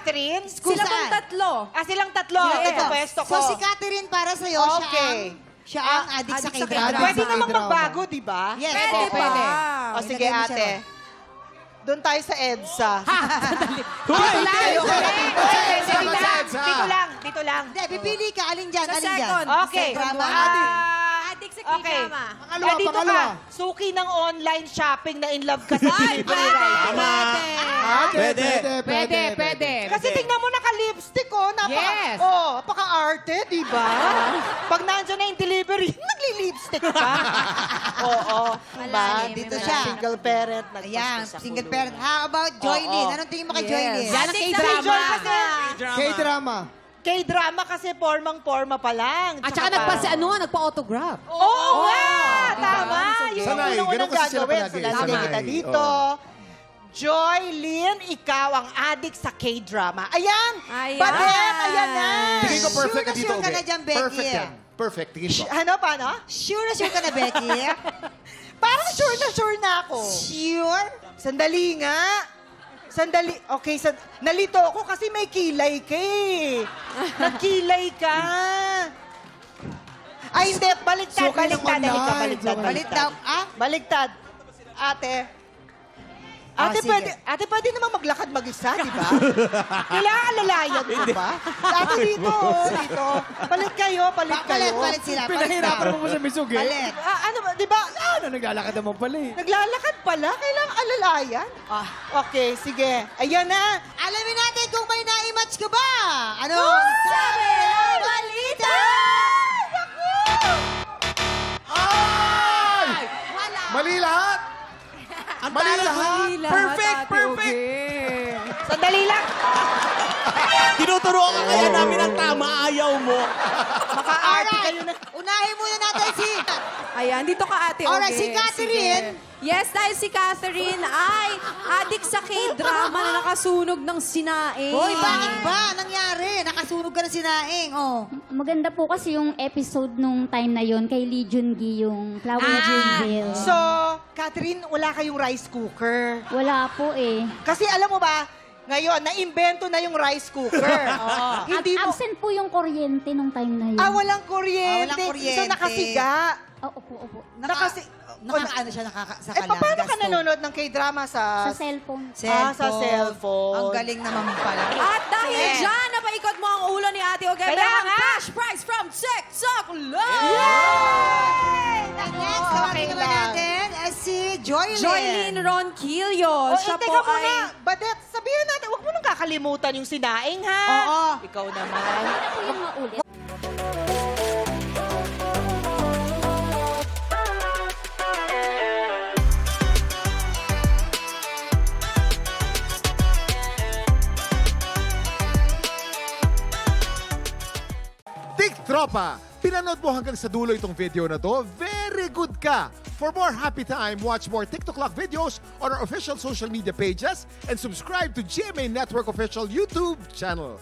Catherine? Sila pong tatlo. Silang tatlo. Yes. Ito, pwesto ko. So si Catherine para sa'yo, Okay. siya ang addict sa addict sa K-drama. K-drama. Pwede namang magbago, di ba? Yes, Pwede opo. pa. O sige, Ilagay mo siya ate. Doon tayo sa EDSA. Dito lang. Hindi, pipili ka. Alin dyan? Sa Alin dyan? second. Okay. K-drama. Addict sa Okay. K-drama. Dito ka. Suki ng online shopping na in love ka sa delivery rider. Pwede. Kasi tingnan mo, naka-lipstick, oh. Yes. Napaka-arte, di ba? Pag nandiyan na yung delivery, nagli-lipstick ka. Oo. Diba? Malalim, Dito may siya. malalim. Single parent. Ayan, nagpasok sa single kulungan. parent. How about Joylyn? Oo. Anong tingin mo kay Joylyn? Yan ang Addict sa K-drama. Joy kasi, K-drama. K-drama kasi formang-forma pa lang. At saka nagpa-autograph. Oo nga! Tama! Yun ang Sanay, unang ganun kasi sila gagawin. palagi. So, lalagay Sanay. kita dito. Joy Lynn, ikaw ang addict sa K-drama. Ayan! Ayan. Badet! Ayan na! Tingin ko perfect ka Sure na dito, sure ka Obe. na dyan, Becky. Perfect yan. Perfect, tingin ko. Ano, paano? Sure ka na, Becky? Parang sure na ako. Sure? Sandali nga. Sandali. Okay, nalito ako kasi may kilay ka eh. Nagkilay ka. Ay, hindi. Baliktad. Suki ng Baliktad. online. Balit daw. Baliktad. Ate. Ate, sige. pwede naman maglakad mag-isa, di ba? Kailangan alalayan ko ba? Ate, dito. Palit kayo. Palit sila. Pinahirapan mo sa Misugi. Palit. Ano ba, di ba? Naglalakad naman pala eh. Naglalakad pala. Kailangan alalayan. Okay, sige. Ayan na. Alamin natin kung may na-match ka ba. Ano? Sabi ng balita! Ay! Mali lahat! Mali lahat! Perfect! Sandali lang. Tinuturuan ka kaya namin ang tama, ayaw mo. Maka-arte kayo na. Unahin muna natin si... Ayan, dito ka ate. Alright, Okay, si Catherine. sige. Yes, dahil si Catherine ay addict sa K-drama na nakasunog ng sinaing. Hoy, bakit ba? Nangyari? Nakasunog ka na sinaing. Oh. Maganda po kasi yung episode nung time na yon kay Lee Jun-gi, yung Flower Junville. So, Catherine, wala kayong rice cooker. Wala po eh. Kasi alam mo ba, ngayon, na-invento na yung rice cooker. Hindi mo... Absent po yung kuryente nung time na yun. walang kuryente. Walang kuryente. So, nakasiga. Opo. Nakakaano siya nakakasakala. Paano ka nanonood ng K-drama sa... Sa cellphone. sa cellphone. Ang galing naman pala. At dahil Yeah. dyan, napaikot mo ang ulo ni Ate Oge. Kaya Ang nga. cash prize from TikTok Love! Next, Okay tawagin naman lang. natin si Joylyn. Joylyn Ronquillo. Siya po teka muna. ay... Badet, sabihin natin, huwag mo nang kakalimutan yung sinaing, ha? Oo. Ikaw naman. Ito yung maulit. Tik Tropa! Pinanood mo hanggang sa dulo itong video na to? Very good ka! For more happy time, watch more TikTok Clock videos on our official social media pages and subscribe to GMA Network official YouTube channel.